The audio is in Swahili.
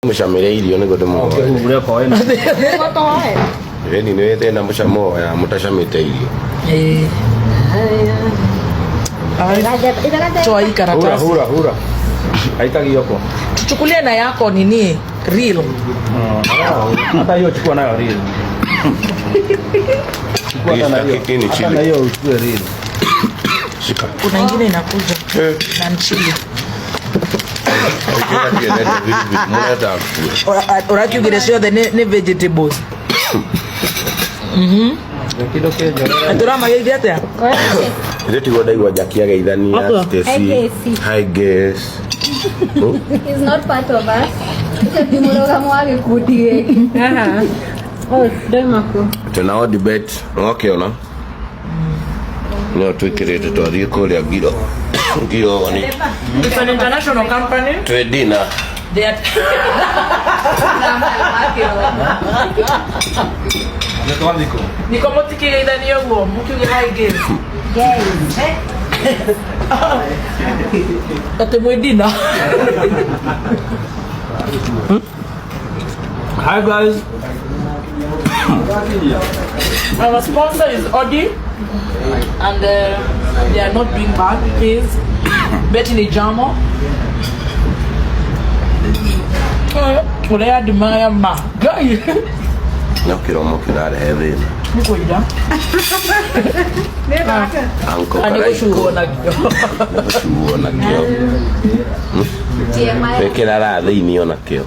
Mushamire irio niguo ndimuhoe. Uria kwa ina. Ngotoe. Reni ni wete na mushamo ya mutashamite irio. Toa hii karatasi. Hura. Haitaki yoko. Tuchukulie na yako nini? Real. Hata hiyo chukua nayo real. Chukua na hiyo uchukue real. Shika. Kuna nyingine inakuja. Na nchili. Oraki ugirecio the ne vegetables. Kido kejo. Aturama gidi atia. Ile tigo daigwa jakia geithania Stacy. Hi guys. He's not part of us. Timuloga mwage kudie. Oh, demako. Tunao debate. Okay ona. Leo twikirete twathie kuria Giro. Giro ni. It's an international company. Twe dinner. They are Niko motiki geithani yoguo mukiuge hi guys. Ate mwedina. Hi guys. Our sponsor is Audi, and they are not doing bad. Please, bet in a jamo. Ulea dimaya ma. Guy. Nakiromo kirare heavy. Muko ida. Anko Ani karai. kushuona kyo. Kushuona kyo. Wekera ra thiini ona kyo.